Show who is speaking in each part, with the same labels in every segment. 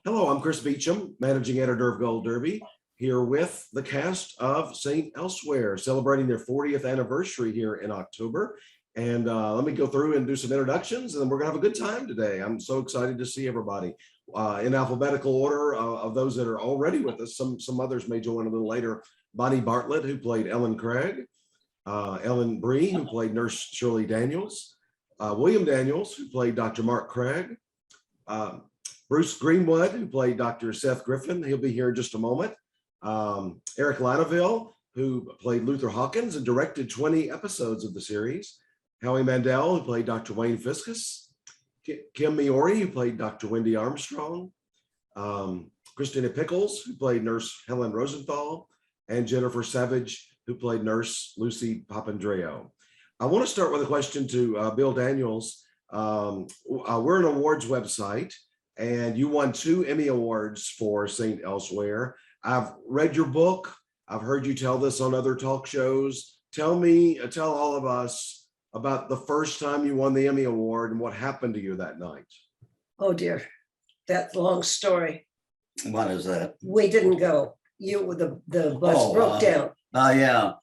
Speaker 1: Hello, I'm Chris Beachum, managing editor of Gold Derby, here with the cast of St. Elsewhere, celebrating their 40th anniversary here in October. And let me go through and do some introductions, and then we're going to have a good time today. I'm so excited to see everybody in alphabetical order of those that are already with us. Some others may join a little later. Bonnie Bartlett, who played Ellen Craig, Ellen Bree, who played Nurse Shirley Daniels, William Daniels, who played Dr. Mark Craig, Bruce Greenwood, who played Dr. Seth Griffin. He'll be here in just a moment. Eric Lanueville, who played Luther Hawkins and directed 20 episodes of the series. Howie Mandel, who played Dr. Wayne Fiscus. Kim Miyori, who played Dr. Wendy Armstrong. Christina Pickles, who played Nurse Helen Rosenthal. And Jennifer Savidge, who played Nurse Lucy Papandreou. I want to start with a question to Bill Daniels. We're an awards website, and you won 2 Emmy Awards for St. Elsewhere. I've read your book. I've heard you tell this on other talk shows. Tell all of us about the first time you won the Emmy Award and what happened to you that night.
Speaker 2: Oh dear, that's a long story.
Speaker 3: What is that?
Speaker 2: We didn't go. The bus broke down.
Speaker 3: Yeah.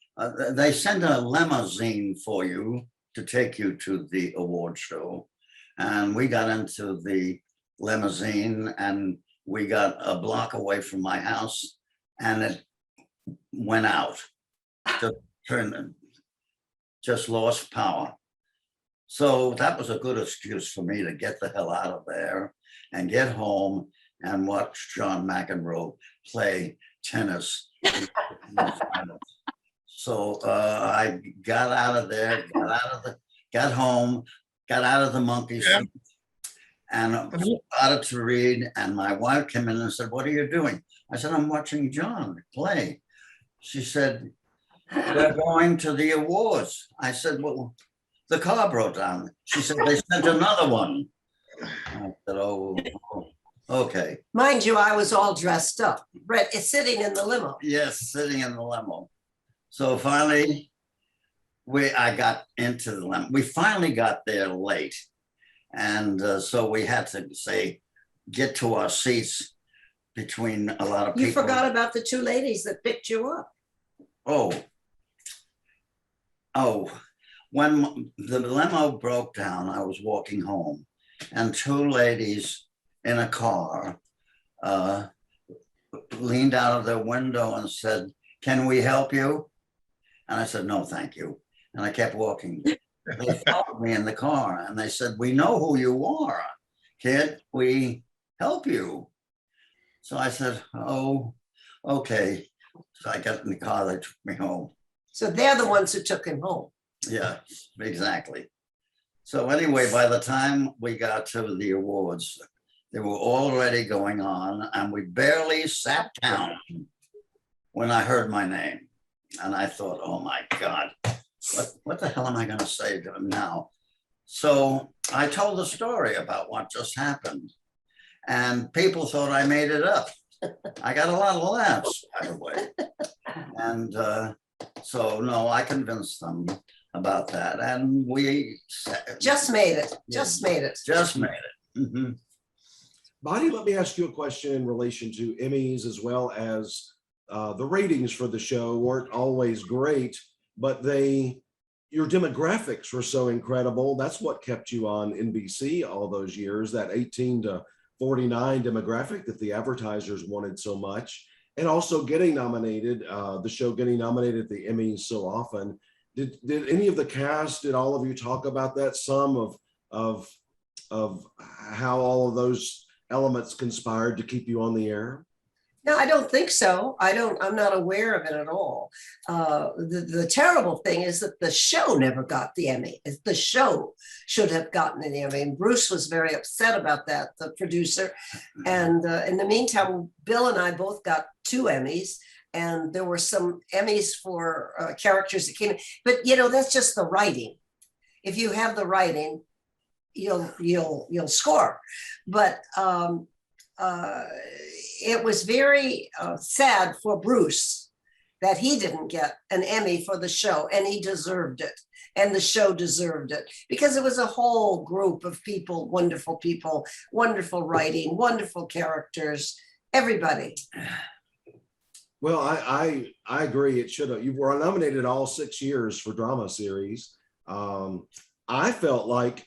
Speaker 3: They sent a limousine for you to take you to the award show. And we got into the limousine and we got a block away from my house and it went out. Just lost power. So that was a good excuse for me to get the hell out of there and get home and watch John McEnroe play tennis. So I got out of there, got home, got out of the monkey suit, and started to read. And my wife came in and said, "What are you doing?" I said, "I'm watching John play." She said, "They're going to the awards." I said, "Well, the car broke down." She said, "They sent another one." I said, "Oh, okay."
Speaker 2: Mind you, I was all dressed up. Brett is sitting in the limo.
Speaker 3: Yes, sitting in the limo. So finally, I got into the limo. We finally got there late. And so we had to get to our seats between a lot of people.
Speaker 2: You forgot about the 2 ladies that picked you up.
Speaker 3: Oh, when the limo broke down, I was walking home and 2 ladies in a car leaned out of their window and said, "Can we help you?" And I said, "No, thank you." And I kept walking. They followed me in the car and they said, "We know who you are. Can't we help you?" So I said, "Oh, okay." So I got in the car, they took me home.
Speaker 2: So they're the ones who took him home.
Speaker 3: Yeah, exactly. So anyway, by the time we got to the awards, they were already going on and we barely sat down when I heard my name. And I thought, oh my God, what the hell am I going to say to him now? So I told the story about what just happened. And people thought I made it up. I got a lot of laughs, by the way. And so, no, I convinced them about that. And we
Speaker 2: just made it. Just made it.
Speaker 3: Just made it. Mm-hmm.
Speaker 1: Bonnie, let me ask you a question in relation to Emmys, as well as the ratings for the show weren't always great, but your demographics were so incredible. That's what kept you on NBC all those years, that 18 to 49 demographic that the advertisers wanted so much, and also getting nominated, the show getting nominated at the Emmys so often. Did any of the cast, did all of you talk about that, some of how all of those elements conspired to keep you on the air?
Speaker 2: No, I don't think so. I'm not aware of it at all. The terrible thing is that the show never got the Emmy. The show should have gotten an Emmy. And Bruce was very upset about that, the producer. And in the meantime, Bill and I both got 2 Emmys. And there were some Emmys for characters that came in. But, that's just the writing. If you have the writing, you'll score. But it was very sad for Bruce that he didn't get an Emmy for the show, and he deserved it. And the show deserved it because it was a whole group of people, wonderful writing, wonderful characters, everybody.
Speaker 1: Well, I agree. It should have. You were nominated all 6 years for drama series. I felt like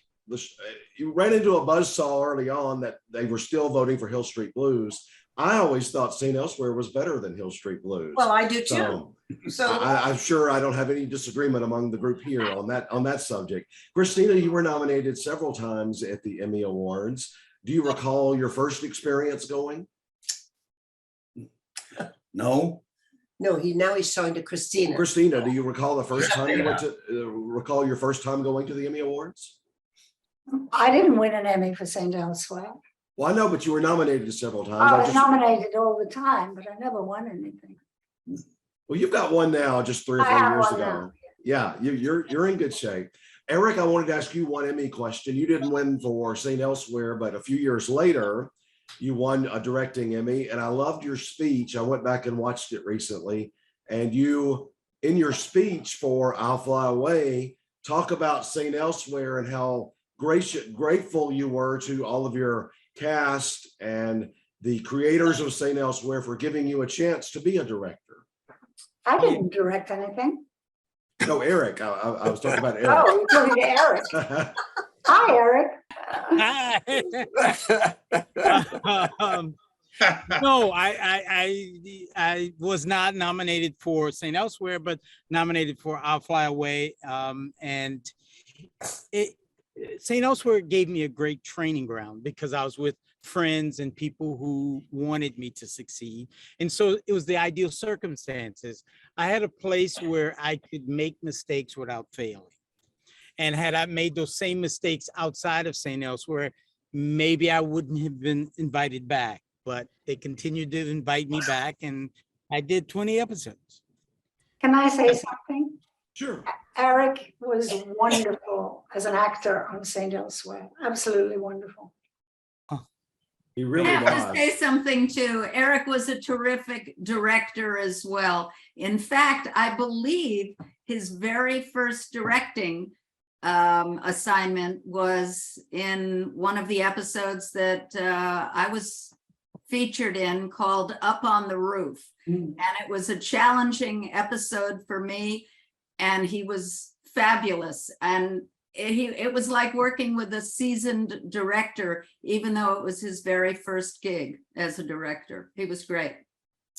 Speaker 1: you ran into a buzzsaw early on that they were still voting for Hill Street Blues. I always thought St. Elsewhere was better than Hill Street Blues.
Speaker 2: Well, I do too. So
Speaker 1: I'm sure I don't have any disagreement among the group here on that subject. Christina, you were nominated several times at the Emmy Awards. Do you recall your first experience going?
Speaker 3: No,
Speaker 2: no, he's showing to Christina.
Speaker 1: Christina, do you recall the first time you went to recall your first time going to the Emmy Awards?
Speaker 4: I didn't win an Emmy for St. Elsewhere.
Speaker 1: Well, I know, but you were nominated several times.
Speaker 4: I was nominated all the time, but I never won anything.
Speaker 1: Well, you've got one now, just 3 or 4 years ago.
Speaker 4: Now.
Speaker 1: Yeah, you're in good shape. Eric, I wanted to ask you one Emmy question. You didn't win for St. Elsewhere, but a few years later, you won a directing Emmy, and I loved your speech. I went back and watched it recently, and you, in your speech for I'll Fly Away, talk about St. Elsewhere and how grateful you were to all of your cast and the creators of St. Elsewhere for giving you a chance to be a director.
Speaker 4: I didn't direct anything.
Speaker 1: No, Eric. I was talking about Eric.
Speaker 4: Oh, you're talking to Eric. Hi, Eric.
Speaker 5: No, I was not nominated for St. Elsewhere, but nominated for I'll Fly Away. And St. Elsewhere gave me a great training ground because I was with friends and people who wanted me to succeed. And so it was the ideal circumstances. I had a place where I could make mistakes without failing. And had I made those same mistakes outside of St. Elsewhere, maybe I wouldn't have been invited back, but they continued to invite me back, and I did 20 episodes.
Speaker 4: Can I say something?
Speaker 1: Sure.
Speaker 4: Eric was wonderful as an actor on St. Elsewhere. Absolutely wonderful.
Speaker 1: He really
Speaker 6: I have
Speaker 1: was.
Speaker 6: to say something too. Eric was a terrific director as well. In fact, I believe his very first directing assignment was in one of the episodes that I was featured in called Up on the Roof. And it was a challenging episode for me, and he was fabulous. And it was like working with a seasoned director, even though it was his very first gig as a director. He was great.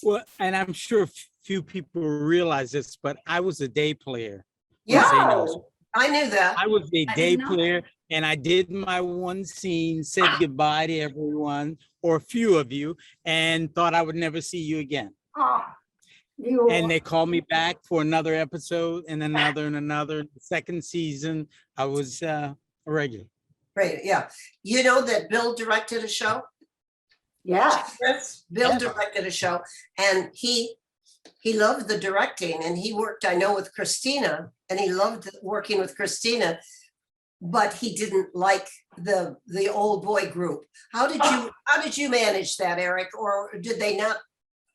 Speaker 5: Well, and I'm sure few people realize this, but I was a day player.
Speaker 2: Yeah,
Speaker 5: St. Elsewhere.
Speaker 2: I knew that.
Speaker 5: I was a
Speaker 6: I
Speaker 5: day
Speaker 6: didn't know
Speaker 5: player, and I did my one scene, said goodbye to everyone, or a few of you, and thought I would never see you again.
Speaker 4: Oh,
Speaker 5: And they called me back for another episode and another and another. The second season, I was a regular.
Speaker 2: Great, yeah. You know that Bill directed a show?
Speaker 4: yeah.
Speaker 2: Bill
Speaker 5: Yeah.
Speaker 2: directed a show, and he loved the directing, and he worked, I know, with Christina, and he loved working with Christina, but he didn't like the old boy group. How did you manage that, Eric? Or did they not?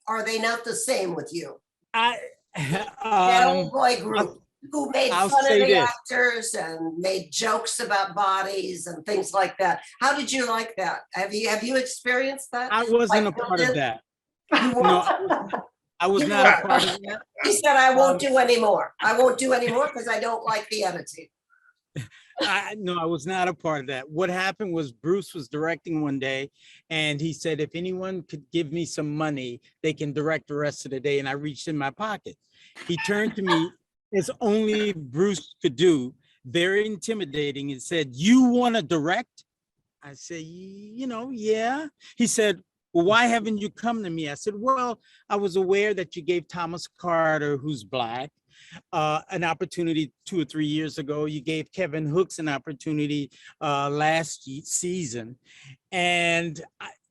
Speaker 2: Are they not the same with you? That old boy group who made
Speaker 5: I'll
Speaker 2: fun of
Speaker 5: say
Speaker 2: the
Speaker 5: this.
Speaker 2: actors and made jokes about bodies and things like that. How did you like that? Have you experienced that?
Speaker 5: I wasn't a
Speaker 2: Like Bill
Speaker 5: part of
Speaker 2: did?
Speaker 5: that.
Speaker 2: You
Speaker 5: No,
Speaker 2: weren't?
Speaker 5: I was
Speaker 2: You
Speaker 5: not a
Speaker 2: were.
Speaker 5: part of that.
Speaker 2: He said, I won't do anymore. I won't do anymore because I don't like the editing.
Speaker 5: No, I was not a part of that. What happened was Bruce was directing one day, and he said, if anyone could give me some money, they can direct the rest of the day. And I reached in my pocket. He turned to me, as only Bruce could do, very intimidating, and said, you want to direct? I said, yeah. He said, well, why haven't you come to me? I said, well, I was aware that you gave Thomas Carter, who's Black, an opportunity 2 or 3 years ago. You gave Kevin Hooks an opportunity last season. And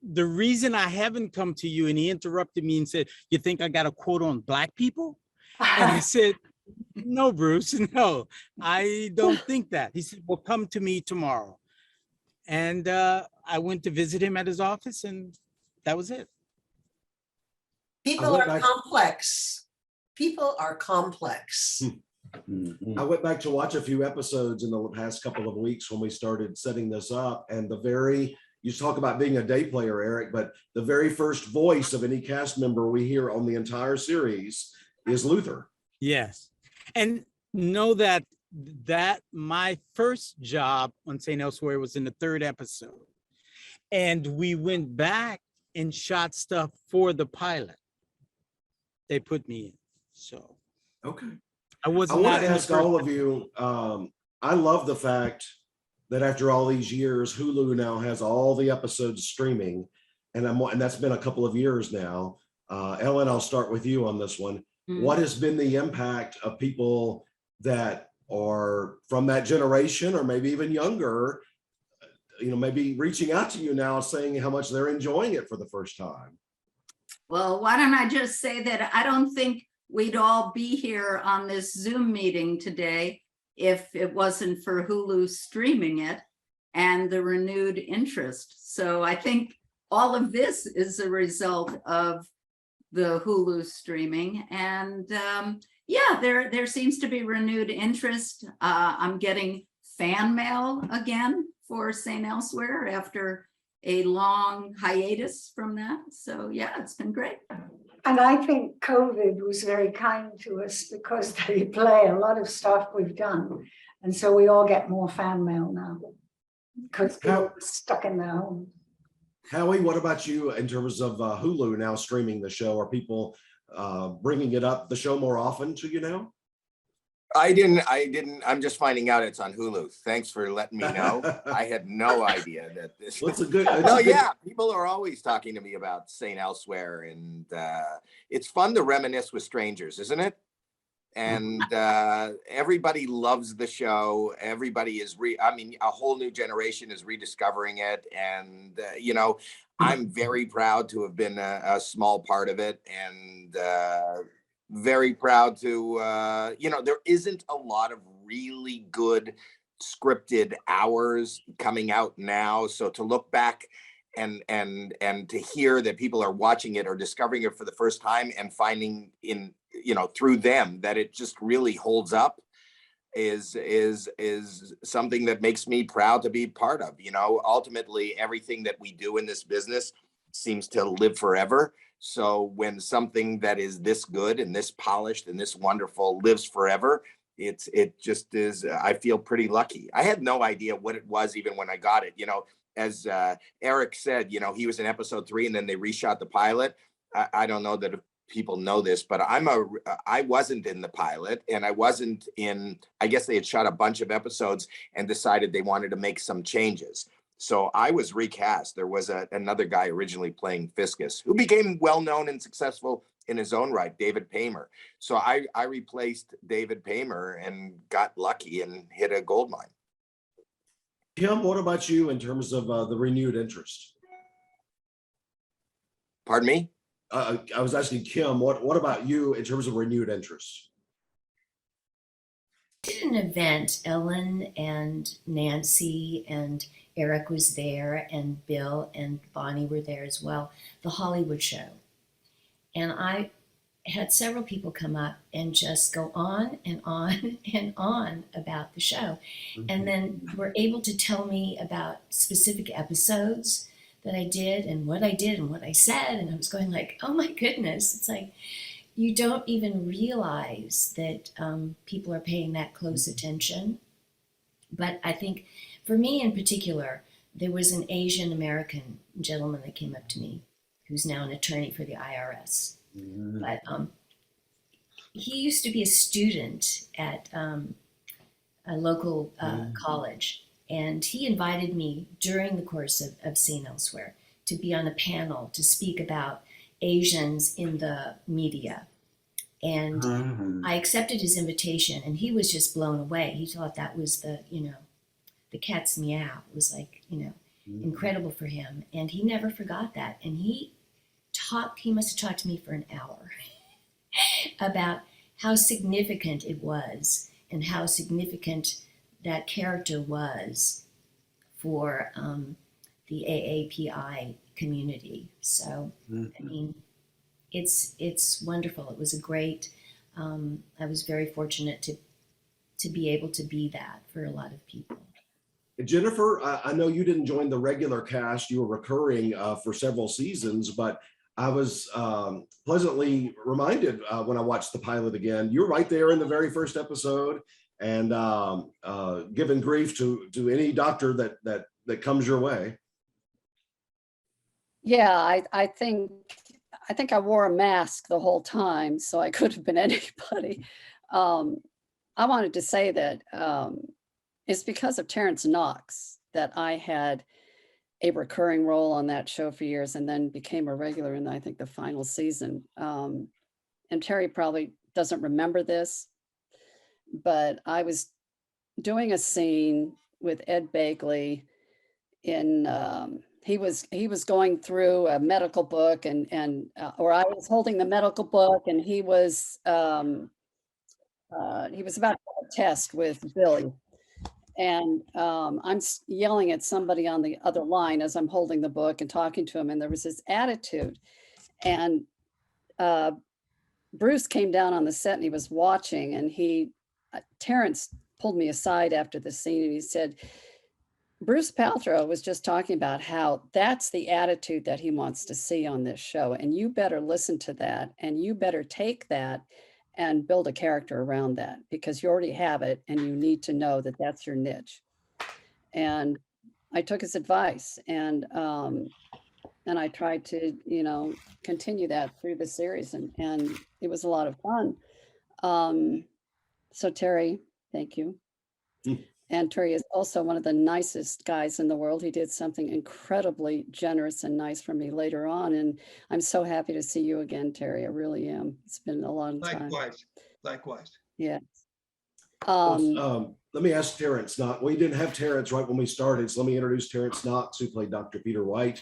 Speaker 5: the reason I haven't come to you, and he interrupted me and said, you think I got a quote on Black people? And I said, no, Bruce, no, I don't think that. He said, well, come to me tomorrow. And I went to visit him at his office, and that was it.
Speaker 2: People
Speaker 1: went
Speaker 2: are
Speaker 1: back-
Speaker 2: complex. People are complex.
Speaker 3: Mhm.
Speaker 1: I went back to watch a few episodes in the past couple of weeks when we started setting this up, and you talk about being a day player, Eric, but the very first voice of any cast member we hear on the entire series is Luther.
Speaker 5: Yes. And know that my first job on St. Elsewhere was in the 3rd episode. And we went back and shot stuff for the pilot. They put me in. So
Speaker 1: Okay.
Speaker 5: I was
Speaker 1: I
Speaker 5: not
Speaker 1: want to
Speaker 5: in the
Speaker 1: ask
Speaker 5: first-
Speaker 1: all of you, I love the fact that after all these years, Hulu now has all the episodes streaming, and that's been a couple of years now. Ellen, I'll start with you on this one.
Speaker 6: Mm.
Speaker 1: What has been the impact of people that are from that generation or maybe even younger, maybe reaching out to you now saying how much they're enjoying it for the first time?
Speaker 6: Well, why don't I just say that I don't think we'd all be here on this Zoom meeting today if it wasn't for Hulu streaming it and the renewed interest. So I think all of this is a result of the Hulu streaming. And yeah, there seems to be renewed interest. I'm getting fan mail again for St. Elsewhere after a long hiatus from that. So yeah, it's been great.
Speaker 4: And I think COVID was very kind to us because they play a lot of stuff we've done. And so we all get more fan mail now because people are stuck in their home.
Speaker 1: Howie, what about you in terms of Hulu now streaming the show? Are people bringing the show more often to you now?
Speaker 7: I didn't, I'm just finding out it's on Hulu. Thanks for letting me know. I had no idea that this.
Speaker 1: Well, it's a good.
Speaker 7: No, yeah, people are always talking to me about St. Elsewhere, and it's fun to reminisce with strangers, isn't it? And everybody loves the show. Everybody is a whole new generation is rediscovering it, and I'm very proud to have been a small part of it, and very proud to there isn't a lot of really good scripted hours coming out now, so to look back and to hear that people are watching it or discovering it for the first time and finding through them that it just really holds up is something that makes me proud to be part of. Ultimately everything that we do in this business seems to live forever. So when something that is this good and this polished and this wonderful lives forever, it just is. I feel pretty lucky. I had no idea what it was even when I got it. As Eric said, he was in episode 3 and then they reshot the pilot. I don't know that people know this, but I wasn't in the pilot, and I wasn't in. I guess they had shot a bunch of episodes and decided they wanted to make some changes. So I was recast. There was another guy originally playing Fiscus who became well-known and successful in his own right, David Paymer. So I replaced David Paymer and got lucky and hit a gold mine.
Speaker 1: Kim, what about you in terms of the renewed interest?
Speaker 7: Pardon me?
Speaker 1: I was asking Kim, what about you in terms of renewed interest?
Speaker 8: Did an event, Ellen and Nancy and Eric was there, and Bill and Bonnie were there as well, the Hollywood show. And I had several people come up and just go on and on and on about the show. And then were able to tell me about specific episodes that I did and what I said. And I was going like, oh my goodness, it's like, you don't even realize that people are paying that close attention. But I think for me in particular, there was an Asian American gentleman that came up to me who's now an attorney for the IRS. But he used to be a student at a local college, and he invited me during the course of St. Elsewhere to be on a panel to speak about Asians in the media. And I accepted his invitation, and he was just blown away. He thought that was the cat's meow. It was like, incredible for him. And he never forgot that. And he must have talked to me for an hour about how significant it was and how significant that character was for the AAPI community. So, I mean, it's wonderful. It was a great I was very fortunate to be able to be that for a lot of people.
Speaker 1: Jennifer, I know you didn't join the regular cast. You were recurring for several seasons, but I was pleasantly reminded when I watched the pilot again. You're right there in the very first episode, and giving grief to any doctor that comes your way.
Speaker 9: Yeah, I think I wore a mask the whole time, so I could have been anybody. I wanted to say that it's because of Terence Knox that I had a recurring role on that show for years and then became a regular in, I think, the final season. And Terry probably doesn't remember this, but I was doing a scene with Ed Begley in, he was going through a medical book or I was holding the medical book and he was about to have a test with Billy. And I'm yelling at somebody on the other line as I'm holding the book and talking to him. And there was this attitude. And Bruce came down on the set and he was watching. And Terrence pulled me aside after the scene and he said, Bruce Paltrow was just talking about how that's the attitude that he wants to see on this show. And you better listen to that. And you better take that and build a character around that because you already have it and you need to know that that's your niche. And I took his advice and I tried to, continue that through the series and it was a lot of fun. So Terry, thank you. And Terry is also one of the nicest guys in the world. He did something incredibly generous and nice for me later on. And I'm so happy to see you again, Terry. I really am. It's been a long time.
Speaker 10: Likewise.
Speaker 9: Yeah.
Speaker 1: Let me ask Terence Knox. We didn't have Terence right when we started, so let me introduce Terence Knox, who played Dr. Peter White,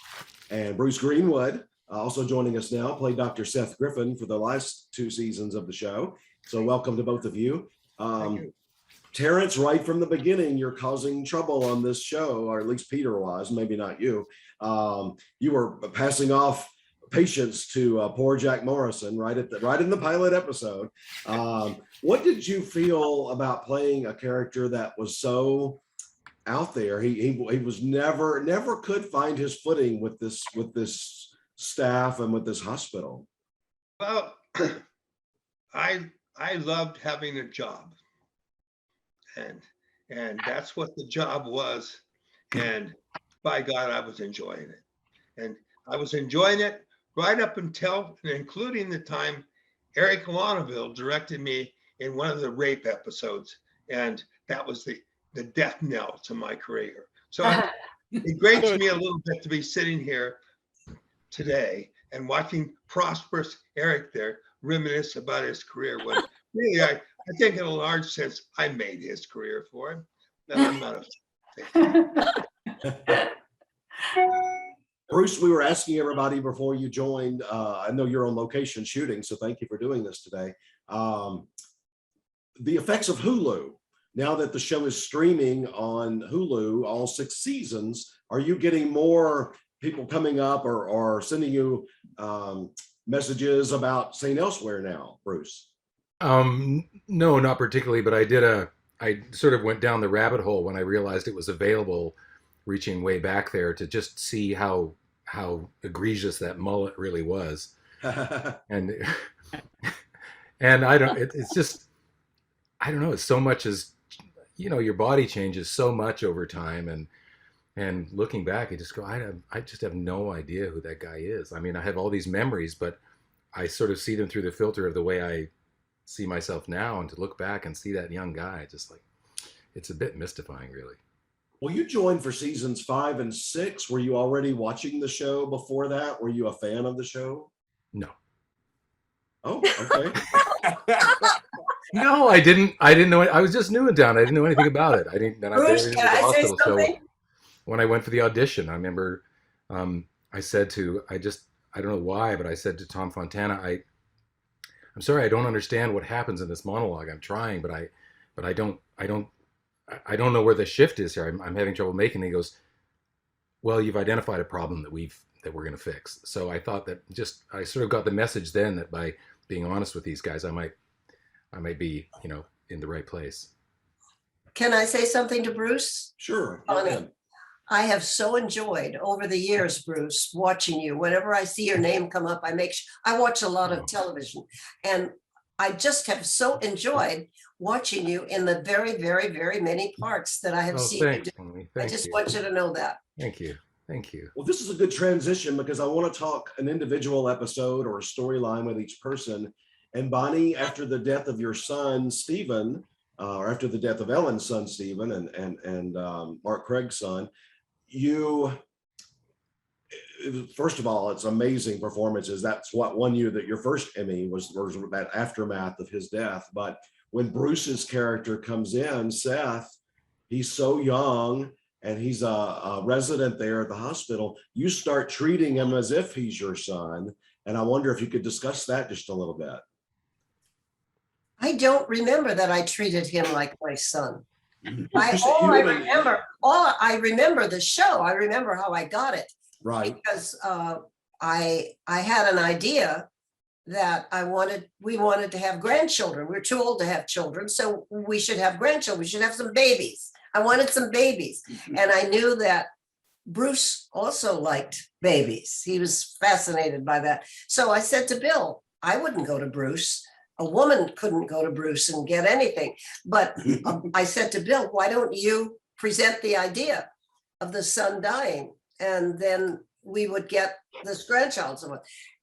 Speaker 1: and Bruce Greenwood, also joining us now, played Dr. Seth Griffin for the last 2 seasons of the show. So welcome to both of you.
Speaker 10: Thank you.
Speaker 1: Terence, right from the beginning, you're causing trouble on this show, or at least Peter was, maybe not you. You were passing off patients to poor Jack Morrison right in the pilot episode. What did you feel about playing a character that was so out there? He was never could find his footing with this staff and with this hospital.
Speaker 10: Well, I loved having a job. And that's what the job was. And by God, I was enjoying it. And I was enjoying it right up until and including the time Eric Lanueville directed me in one of the rape episodes. And that was the death knell to my career. So it grates me a little bit to be sitting here today and watching prosperous Eric there reminisce about his career when really I think in a large sense, I made his career for him. And I'm not a
Speaker 1: Bruce, we were asking everybody before you joined. I know you're on location shooting, so thank you for doing this today. The effects of Hulu. Now that the show is streaming on Hulu, all 6 seasons, are you getting more people coming up or sending you messages about St. Elsewhere now, Bruce?
Speaker 11: No, not particularly, but I sort of went down the rabbit hole when I realized it was available, reaching way back there to just see how egregious that mullet really was. and it's just, I don't know, it's so much as, your body changes so much over time. And looking back, I just go, I just have no idea who that guy is. I mean, I have all these memories, but I sort of see them through the filter of the way I see myself now, and to look back and see that young guy, just like, it's a bit mystifying, really.
Speaker 1: Well, you joined for seasons 5 and 6. Were you already watching the show before that? Were you a fan of the show?
Speaker 11: No.
Speaker 1: Oh, okay.
Speaker 11: No, I didn't know. I was just new in town. I didn't know anything about it. I didn't. Then
Speaker 2: Bruce,
Speaker 11: I
Speaker 2: can I say something?
Speaker 11: When I went for the audition, I remember I said to, I don't know why, but I said to Tom Fontana, I'm sorry, I don't understand what happens in this monologue. I'm trying, but I don't know where the shift is here. I'm having trouble making it. He goes, well, you've identified a problem that we're going to fix. So I thought that I sort of got the message then that by being honest with these guys, I might I might be, in the right place.
Speaker 2: Can I say something to Bruce?
Speaker 1: Sure. go
Speaker 2: Bonnie.
Speaker 1: ahead.
Speaker 2: I have so enjoyed over the years, Bruce, watching you. Whenever I see your name come up, I watch a lot of television, and I just have so enjoyed watching you in the very, very, very many parts that I have
Speaker 11: Oh,
Speaker 2: seen you
Speaker 11: thanks,
Speaker 2: do.
Speaker 11: Tony.
Speaker 2: I
Speaker 11: Thank
Speaker 2: just
Speaker 11: you.
Speaker 2: want you to know that.
Speaker 11: Thank you. Thank you.
Speaker 1: Well, this is a good transition because I want to talk an individual episode or a storyline with each person. And Bonnie, after the death of your son, Stephen, or after the death of Ellen's son, Stephen, and Mark Craig's son, first of all, it's amazing performances. That's what won you your first Emmy was that aftermath of his death. But when Bruce's character comes in, Seth, he's so young and he's a resident there at the hospital. You start treating him as if he's your son. And I wonder if you could discuss that just a little bit.
Speaker 2: I don't remember that I treated him like my son.
Speaker 1: I
Speaker 2: remember the show. I remember how I got it.
Speaker 1: Right.
Speaker 2: Because I had an idea that we wanted to have grandchildren. We're too old to have children, so we should have grandchildren. We should have some babies. I wanted some babies. And I knew that Bruce also liked babies. He was fascinated by that. So I said to Bill, I wouldn't go to Bruce. A woman couldn't go to Bruce and get anything. But I said to Bill, why don't you present the idea of the son dying? And then we would get this grandchild.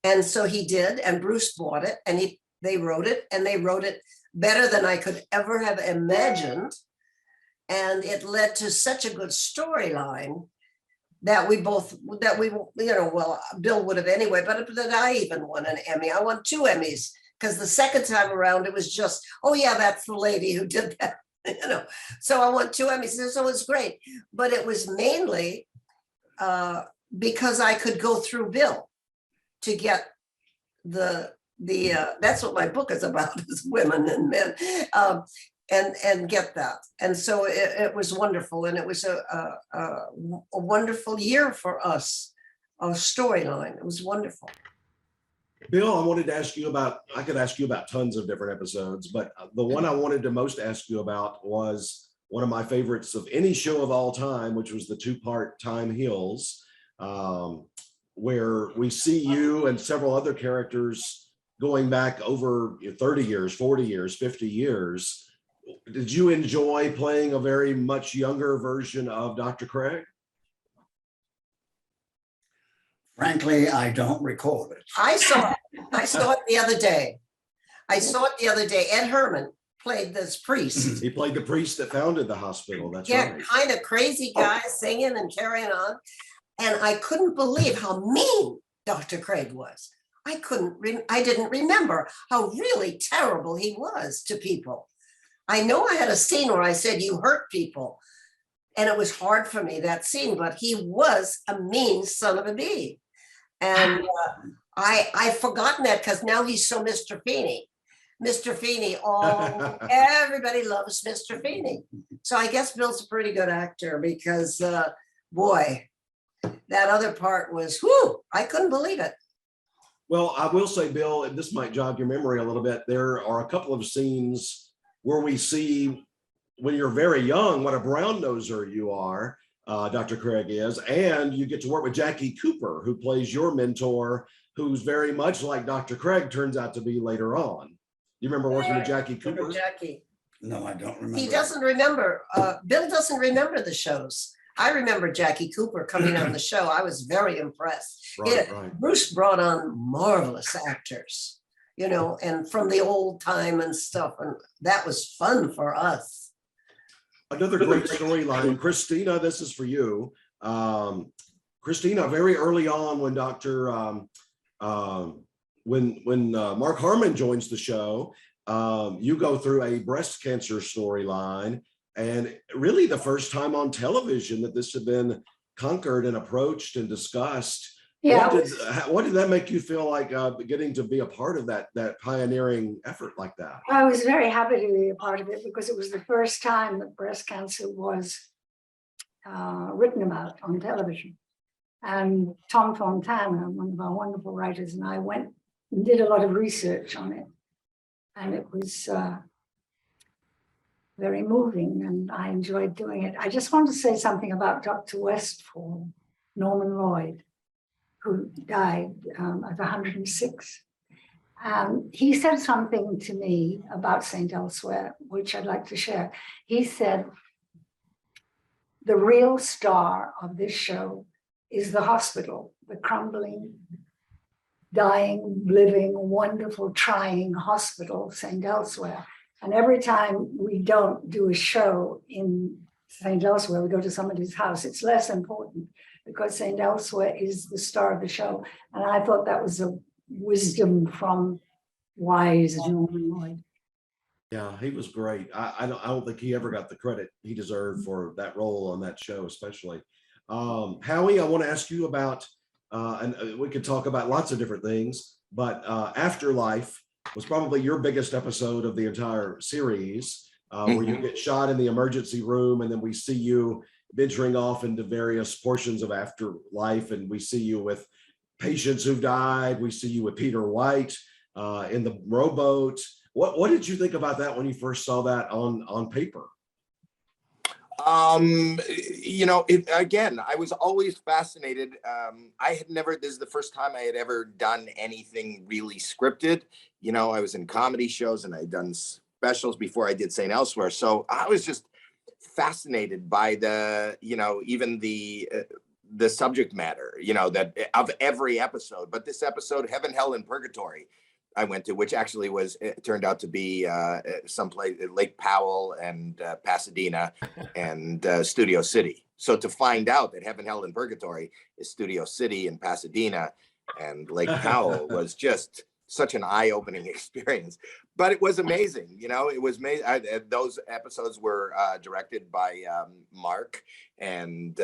Speaker 2: And so he did, and Bruce bought it, and they wrote it, and they wrote it better than I could ever have imagined. And it led to such a good storyline that Bill would have anyway, but that I even won an Emmy. I won 2 Emmys. Because the second time around, it was just, oh yeah, that's the lady who did that, So I won 2 Emmys, so it was great. But it was mainly because I could go through Bill to get that's what my book is about, is women and men, and get that. And so it was wonderful, and it was a wonderful year for us, a storyline. It was wonderful.
Speaker 1: Bill, I wanted to ask you I could ask you about tons of different episodes, but the one I wanted to most ask you about was one of my favorites of any show of all time, which was the 2-part Time Heals, where we see you and several other characters going back over 30 years, 40 years, 50 years. Did you enjoy playing a very much younger version of Dr. Craig?
Speaker 3: Frankly, I don't recall it.
Speaker 2: I saw it the other day. Ed Herman played this priest.
Speaker 1: He played the priest that founded the hospital. That's right.
Speaker 2: Kind of crazy guy singing and carrying on. And I couldn't believe how mean Dr. Craig was. I didn't remember how really terrible he was to people. I know I had a scene where I said, you hurt people. And it was hard for me, that scene, but he was a mean son of a bee. And I've forgotten that because now he's so Mr. Feeney. Mr. Feeney, everybody loves Mr. Feeney. So I guess Bill's a pretty good actor because, boy, that other part was, I couldn't believe it.
Speaker 1: Well, I will say, Bill, and this might jog your memory a little bit, there are a couple of scenes where we see when you're very young what a brown noser you are. Dr. Craig is, and you get to work with Jackie Cooper, who plays your mentor, who's very much like Dr. Craig turns out to be later on. You remember working with Jackie Cooper?
Speaker 2: Jackie.
Speaker 3: No, I don't remember.
Speaker 2: He doesn't remember. Bill doesn't remember the shows. I remember Jackie Cooper coming on the show. I was very impressed.
Speaker 1: Right.
Speaker 2: Bruce brought on marvelous actors, and from the old time and stuff, and that was fun for us.
Speaker 1: Another great storyline, Christina, this is for you. Christina, very early on when when Mark Harmon joins the show, you go through a breast cancer storyline, and really the first time on television that this had been conquered and approached and discussed.
Speaker 4: Yeah.
Speaker 1: What did that make you feel like getting to be a part of that pioneering effort like that?
Speaker 4: I was very happy to be a part of it because it was the first time that breast cancer was written about on television. And Tom Fontana, one of our wonderful writers, and I went and did a lot of research on it. And it was very moving, and I enjoyed doing it. I just want to say something about Dr. Westfall, Norman Lloyd, who died at 106. He said something to me about St. Elsewhere, which I'd like to share. He said, the real star of this show is the hospital, the crumbling, dying, living, wonderful, trying hospital, St. Elsewhere. And every time we don't do a show in St. Elsewhere, we go to somebody's house, it's less important because St. Elsewhere is the star of the show. And I thought that was a wisdom from wise Norman Lloyd.
Speaker 1: Yeah, he was great. I don't think he ever got the credit he deserved for that role on that show, especially. Howie, I want to ask you about, and we could talk about lots of different things, but Afterlife was probably your biggest episode of the entire series, where you get shot in the emergency room, and then we see you venturing off into various portions of Afterlife, and we see you with patients who've died. We see you with Peter White in the rowboat. What did you think about that when you first saw that on paper?
Speaker 7: Again, I was always fascinated. I had never, this is the first time I had ever done anything really scripted. I was in comedy shows and I'd done specials before I did St. Elsewhere. So I was just fascinated by even the subject matter, that of every episode. But this episode, Heaven, Hell, and Purgatory, I went to, which actually it turned out to be someplace at Lake Powell and Pasadena and Studio City. So to find out that Heaven, Hell, and Purgatory is Studio City and Pasadena and Lake Powell was just such an eye-opening experience. But it was amazing, it was amazing. Those episodes were directed by Mark, and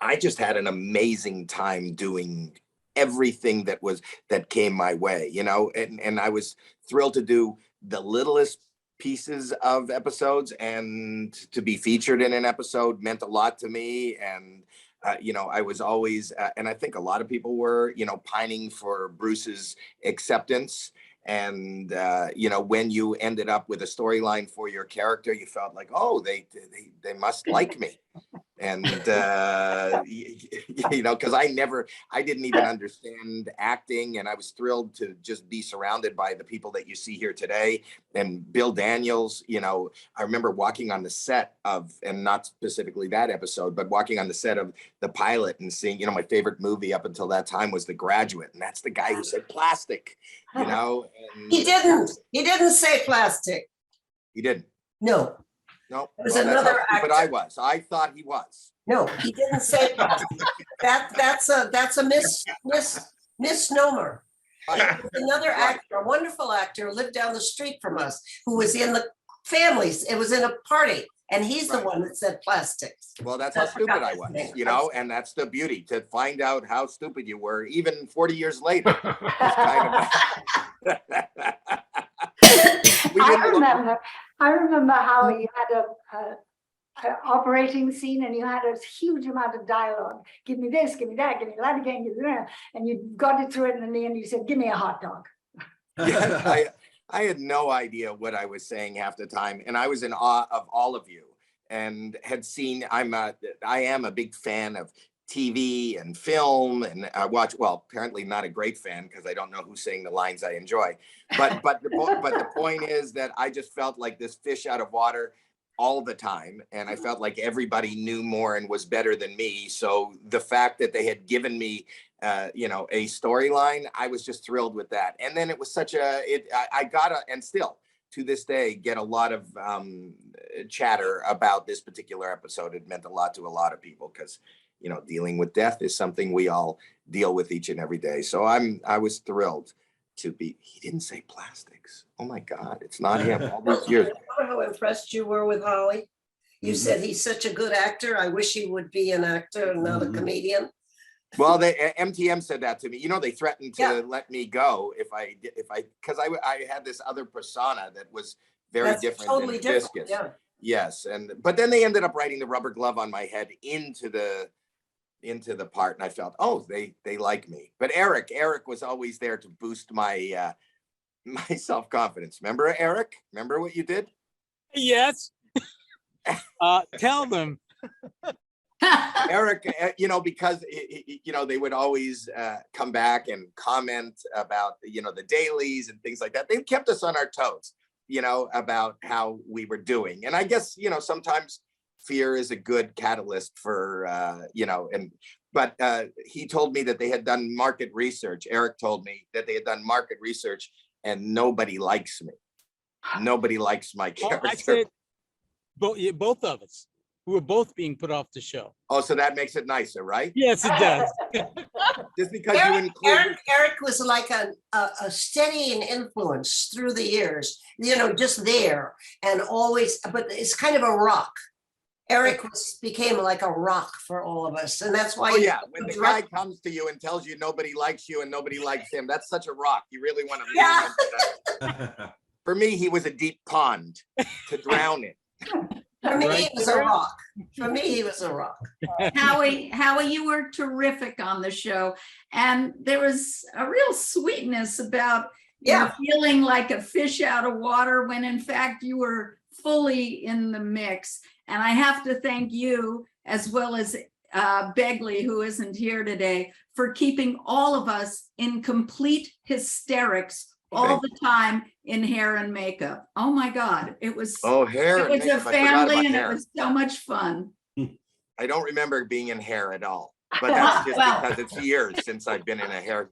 Speaker 7: I just had an amazing time doing everything that came my way, and I was thrilled to do the littlest pieces of episodes, and to be featured in an episode meant a lot to me. And I was always and I think a lot of people were pining for Bruce's acceptance. And when you ended up with a storyline for your character, you felt like, oh, they must like me. And because I didn't even understand acting, and I was thrilled to just be surrounded by the people that you see here today. And Bill Daniels, I remember walking on the set of, and not specifically that episode, but walking on the set of the pilot and seeing, my favorite movie up until that time was The Graduate, and that's the guy who said plastic. And
Speaker 2: He didn't say plastic.
Speaker 7: He didn't.
Speaker 2: No.
Speaker 7: No,
Speaker 2: it was another actor.
Speaker 7: But I thought he was.
Speaker 2: No, he didn't say plastic. That's a misnomer. Another actor, a wonderful actor, lived down the street from us, who was in the families. It was in a party, and he's the one that said plastics.
Speaker 7: Well, that's how stupid I was, and that's the beauty, to find out how stupid you were, even 40 years later.
Speaker 4: I remember how you had a operating scene, and you had a huge amount of dialogue. Give me this, give me that, give me that again, give me that. And you got it through it, and in the end you said, give me a hot dog.
Speaker 7: Yeah, I had no idea what I was saying half the time. And I was in awe of all of you, and had seen, I am a big fan of TV and film, and I watch, well, apparently not a great fan, because I don't know who's saying the lines I enjoy. But the point is that I just felt like this fish out of water all the time, and I felt like everybody knew more and was better than me. So the fact that they had given me a storyline, I was just thrilled with that. And then it was I got and still to this day get a lot of chatter about this particular episode. It meant a lot to a lot of people, because dealing with death is something we all deal with each and every day. So I was thrilled to be. He didn't say plastics. Oh my God, it's not him. All these years.
Speaker 2: How impressed you were with Howie. You said he's such a good actor. I wish he would be an actor and not a comedian.
Speaker 7: Well, MTM said that to me. They threatened to let me go if I because I had this other persona that was very different.
Speaker 2: Totally
Speaker 7: than
Speaker 2: different.
Speaker 7: Viscous.
Speaker 2: Yeah.
Speaker 7: Yes, but then they ended up writing the rubber glove on my head into the part, and I felt, oh, they like me. But Eric was always there to boost my My self-confidence. Remember, Eric? Remember what you did?
Speaker 5: Yes. Tell them.
Speaker 7: Eric, because, they would always come back and comment about, the dailies and things like that. They kept us on our toes, about how we were doing. And I guess, sometimes fear is a good catalyst for, but he told me that they had done market research. Eric told me that they had done market research and nobody likes me. Nobody likes my character.
Speaker 5: I said, both of us. We were both being put off the show.
Speaker 7: Oh, so that makes it nicer, right?
Speaker 5: Yes, it does.
Speaker 7: Just because you include
Speaker 2: Eric was like a steadying influence through the years, just there and always, but it's kind of a rock. Eric became like a rock for all of us. And that's why.
Speaker 7: Oh yeah, when the guy comes to you and tells you nobody likes you and nobody likes him, that's such a rock. You really want to lean into that. For me, he was a deep pond to drown in.
Speaker 2: For me, he was a rock. For me, he was a rock.
Speaker 6: Howie, you were terrific on the show. And there was a real sweetness about feeling like a fish out of water when in fact you were fully in the mix. And I have to thank you, as well as Begley, who isn't here today, for keeping all of us in complete hysterics all the time in hair and makeup. Oh my God, it was
Speaker 7: hair.
Speaker 6: It was a family and it was so much fun.
Speaker 7: I don't remember being in hair at all, but that's just because it's years since I've been in a hair.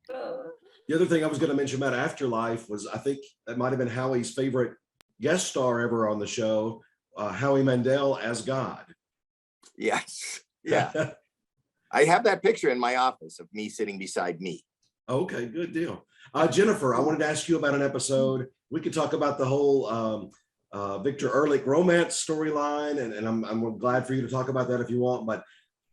Speaker 1: The other thing I was going to mention about Afterlife was, I think that might have been Howie's favorite guest star ever on the show, Howie Mandel as God.
Speaker 7: Yes. Yeah. I have that picture in my office of me sitting beside me.
Speaker 1: Okay, good deal. Jennifer, I wanted to ask you about an episode. We could talk about the whole Victor Ehrlich romance storyline, and I'm glad for you to talk about that if you want, but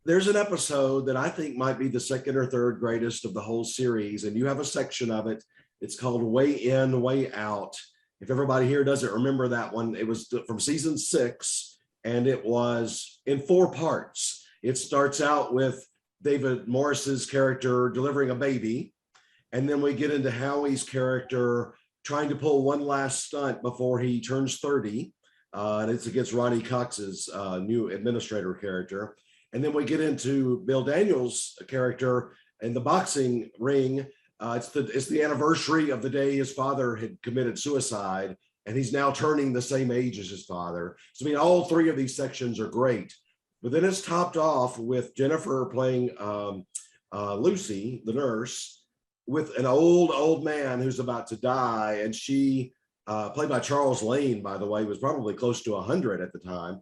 Speaker 1: there's an episode that I think might be the second or third greatest of the whole series, and you have a section of it. It's called Way In, Way Out. If everybody here doesn't remember that one, it was from season 6, and it was in 4 parts. It starts out with David Morris's character delivering a baby, and then we get into Howie's character trying to pull one last stunt before he turns 30. And it's against Ronnie Cox's new administrator character. And then we get into Bill Daniels' character in the boxing ring. It's the anniversary of the day his father had committed suicide, and he's now turning the same age as his father. So, I mean, all 3 of these sections are great. But then it's topped off with Jennifer playing Lucy, the nurse, with an old man who's about to die. And she, played by Charles Lane, by the way, was probably close to 100 at the time.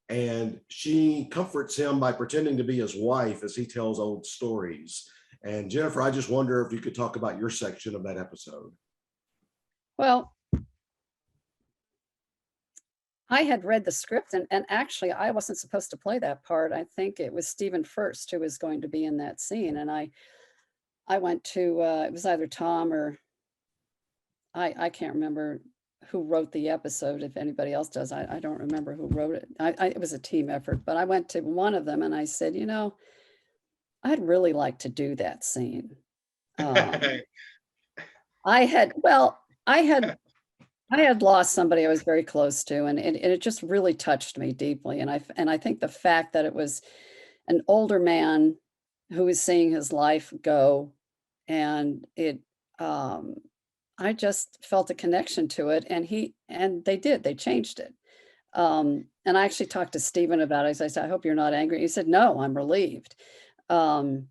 Speaker 1: And she comforts him by pretending to be his wife as he tells old stories. And Jennifer, I just wonder if you could talk about your section of that episode.
Speaker 9: Well, I had read the script, and actually I wasn't supposed to play that part. I think it was Stephen First who was going to be in that scene. And I went to, it was either Tom or I can't remember who wrote the episode. If anybody else does, I don't remember who wrote it. It was a team effort, but I went to one of them and I said, I'd really like to do that scene. I had lost somebody I was very close to, and it just really touched me deeply. And I think the fact that it was an older man who was seeing his life go, and I just felt a connection to it, and they changed it. And I actually talked to Stephen about it. I said, I hope you're not angry. He said, no, I'm relieved. And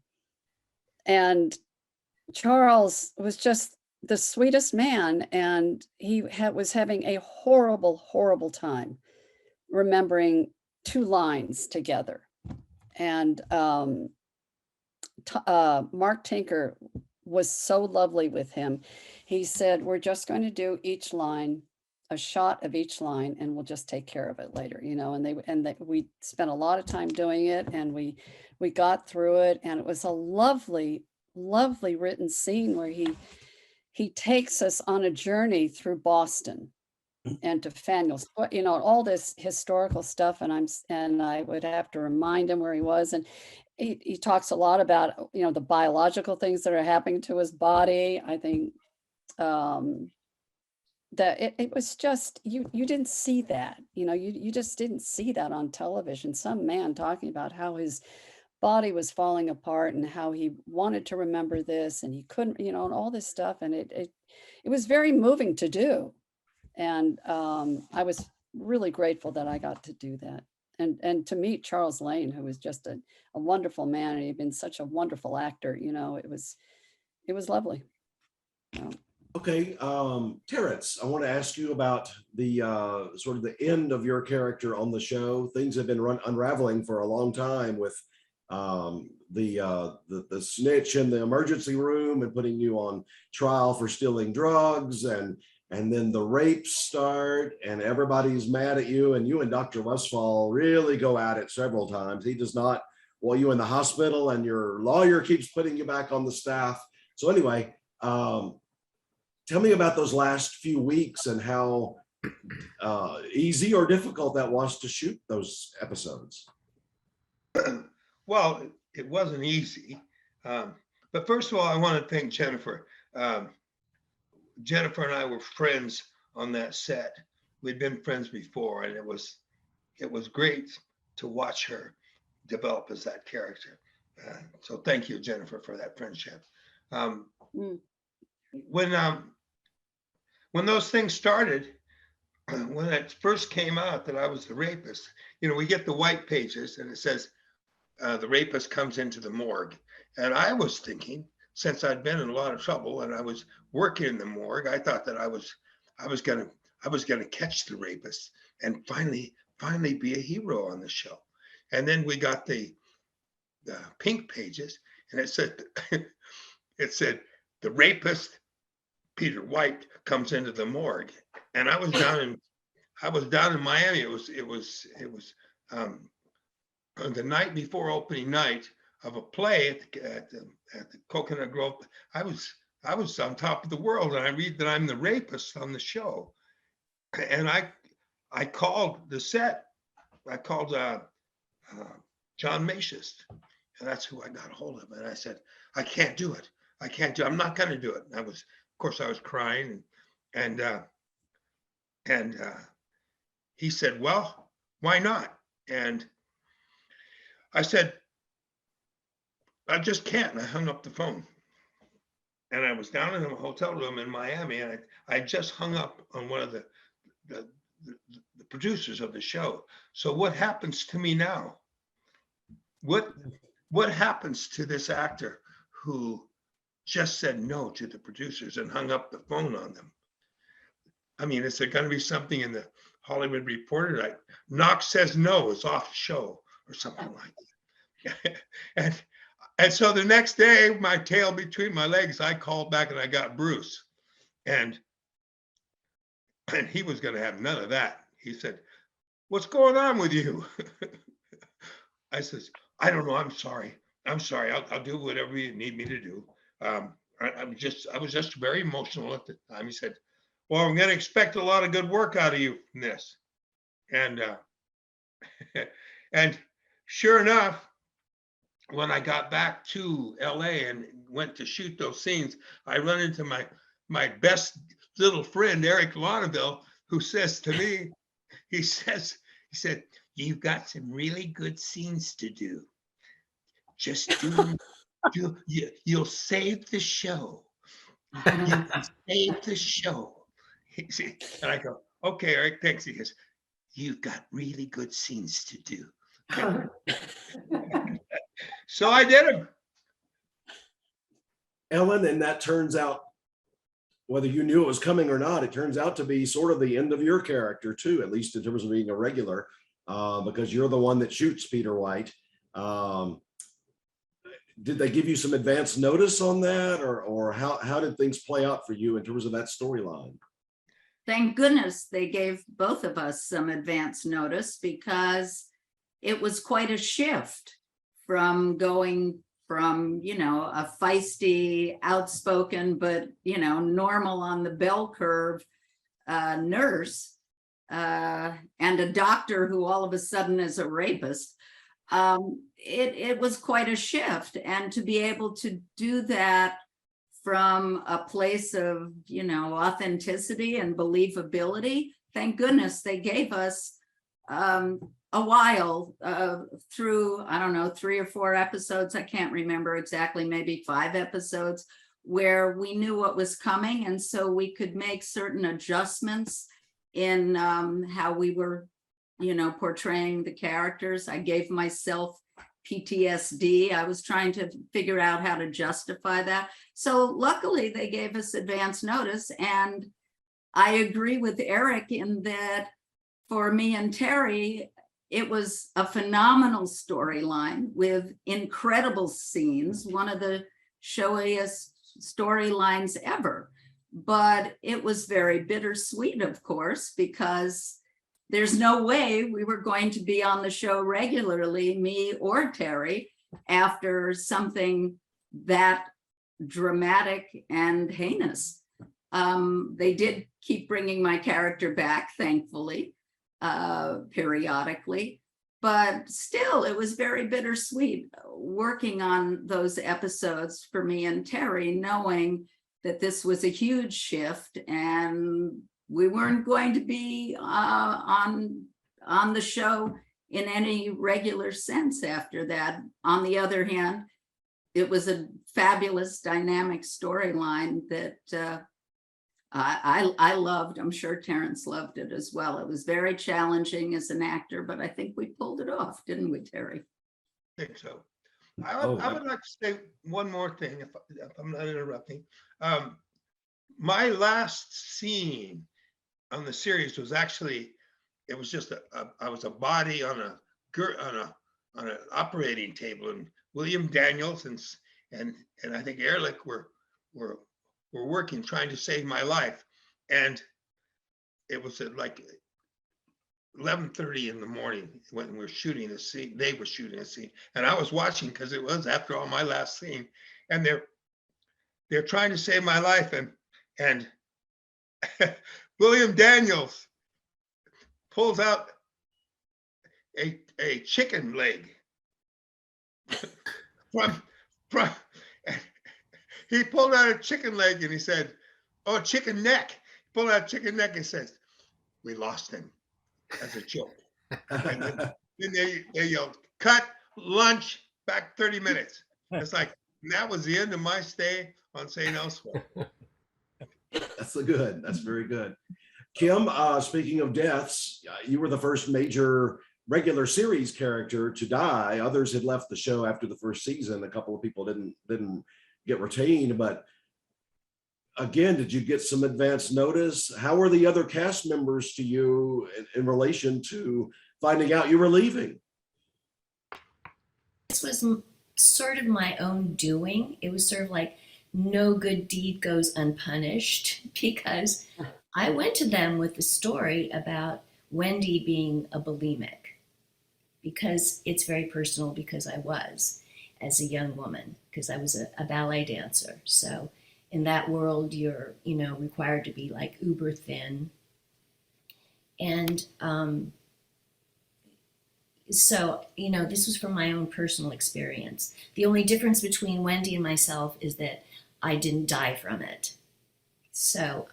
Speaker 9: Charles was just the sweetest man, and he was having a horrible, horrible time remembering 2 lines together. And Mark Tinker was so lovely with him. He said, we're just going to do each line, a shot of each line, and we'll just take care of it later, and we spent a lot of time doing it, and we got through it, and it was a lovely, lovely written scene where he takes us on a journey through Boston and to Faneuil's, all this historical stuff, and I would have to remind him where he was, and he talks a lot about, the biological things that are happening to his body. I think that it was just, you didn't see that, you just didn't see that on television. Some man talking about how his body was falling apart and how he wanted to remember this and he couldn't, and all this stuff. And it was very moving to do. And I was really grateful that I got to do that. And to meet Charles Lane, who was just a wonderful man, and he'd been such a wonderful actor, it was lovely.
Speaker 1: Okay, Terrence, I want to ask you about the sort of the end of your character on the show. Things have been unraveling for a long time with the snitch in the emergency room and putting you on trial for stealing drugs, and then the rapes start and everybody's mad at you, and you and Dr. Westfall really go at it several times. He does not want you in the hospital, and your lawyer keeps putting you back on the staff. So anyway, tell me about those last few weeks and how easy or difficult that was to shoot those episodes.
Speaker 10: Well, it wasn't easy. But first of all, I want to thank Jennifer. Jennifer and I were friends on that set. We'd been friends before, and it was great to watch her develop as that character. So thank you, Jennifer, for that friendship. When those things started, when it first came out that I was the rapist, we get the white pages and it says the rapist comes into the morgue. And I was thinking, since I'd been in a lot of trouble and I was working in the morgue, I thought that I was gonna catch the rapist and finally be a hero on the show. And then we got the pink pages, and it said the rapist Peter White comes into the morgue. And I was down in Miami. It was the night before opening night of a play at the Coconut Grove. I was on top of the world, and I read that I'm the rapist on the show. And I called the set. I called John Macias, and that's who I got a hold of. And I said, I can't do it. I'm not going to do it. And of course, I was crying, and he said, well, why not? And I said, I just can't. And I hung up the phone. And I was down in a hotel room in Miami, and I just hung up on one of the producers of the show. So what happens to me now? What happens to this actor who just said no to the producers and hung up the phone on them? I mean, is there going to be something in the Hollywood Reporter like Knox says no, it's off the show or something like that? And so the next day, my tail between my legs, I called back and I got Bruce, and he was going to have none of that. He said, what's going on with you? I says, I don't know. I'm sorry. I'll do whatever you need me to do. I was just very emotional at the time. He said, well, I'm going to expect a lot of good work out of you from this. And and sure enough, when I got back to LA and went to shoot those scenes, I run into my best little friend, Eric Lanueville, who says to me, he said, you've got some really good scenes to do. Just you'll save the show. You save the show. And I go, okay, Eric, thanks. He goes, you've got really good scenes to do. So I did them.
Speaker 1: Ellen, and that turns out, whether you knew it was coming or not, it turns out to be sort of the end of your character too, at least in terms of being a regular, because you're the one that shoots Peter White. Did they give you some advance notice on that, or how did things play out for you in terms of that storyline?
Speaker 6: Thank goodness they gave both of us some advance notice, because it was quite a shift from going from, a feisty, outspoken, but, normal on the bell curve nurse and a doctor who all of a sudden is a rapist. it was quite a shift, and to be able to do that from a place of, you know, authenticity and believability. Thank goodness they gave us a while through, I don't know, 3 or 4 episodes. I can't remember exactly, maybe 5 episodes where we knew what was coming. And so we could make certain adjustments in how we were, you know, portraying the characters. I gave myself PTSD. I was trying to figure out how to justify that. So luckily they gave us advance notice. And I agree with Eric in that for me and Terry, it was a phenomenal storyline with incredible scenes, one of the showiest storylines ever. But it was very bittersweet, of course, because there's no way we were going to be on the show regularly, me or Terry, after something that dramatic and heinous. They did keep bringing my character back, thankfully, periodically, but still it was very bittersweet working on those episodes for me and Terry, knowing that this was a huge shift and we weren't going to be on the show in any regular sense after that. On the other hand, it was a fabulous dynamic storyline that I loved. I'm sure Terence loved it as well. It was very challenging as an actor, but I think we pulled it off, didn't we, Terry?
Speaker 10: I think so. I would like to say one more thing, if I'm not interrupting. My last scene on the series was actually, it was just I was a body on an operating table, and William Daniels and I think Ehrlich were working, trying to save my life. And it was at like 11:30 in the morning when we were shooting the scene. They were shooting a scene, and I was watching because it was, after all, my last scene. And they're trying to save my life, and William Daniels pulls out a chicken leg from he pulled out a chicken leg and he said, "Oh, chicken neck." He pulled out a chicken neck and says, "We lost him," as a joke. And then they yelled, "Cut, lunch, back 30 minutes. It's like, that was the end of my stay on St. Elsewhere.
Speaker 1: That's good. That's very good. Kim, speaking of deaths, you were the first major regular series character to die. Others had left the show after the first season. A couple of people didn't get retained, but again, did you get some advance notice? How were the other cast members to you in relation to finding out you were leaving?
Speaker 8: This was sort of my own doing. It was sort of like no good deed goes unpunished, because I went to them with the story about Wendy being a bulimic, because it's very personal, because I was, as a young woman, because I was a ballet dancer. So in that world, you're, required to be like uber thin. And so, this was from my own personal experience. The only difference between Wendy and myself is that I didn't die from it. So,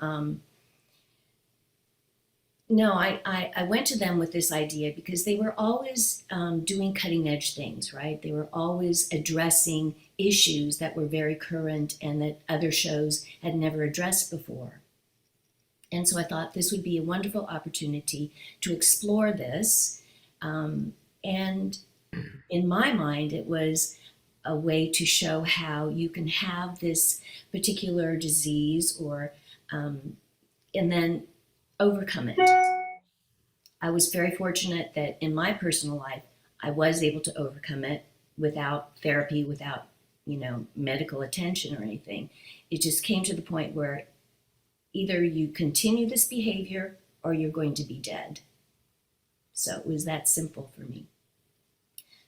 Speaker 8: no, I went to them with this idea because they were always doing cutting edge things, right? They were always addressing issues that were very current and that other shows had never addressed before. And so I thought this would be a wonderful opportunity to explore this. And in my mind, it was a way to show how you can have this particular disease and then overcome it. I was very fortunate that in my personal life, I was able to overcome it without therapy, without, medical attention or anything. It just came to the point where either you continue this behavior or you're going to be dead. So it was that simple for me.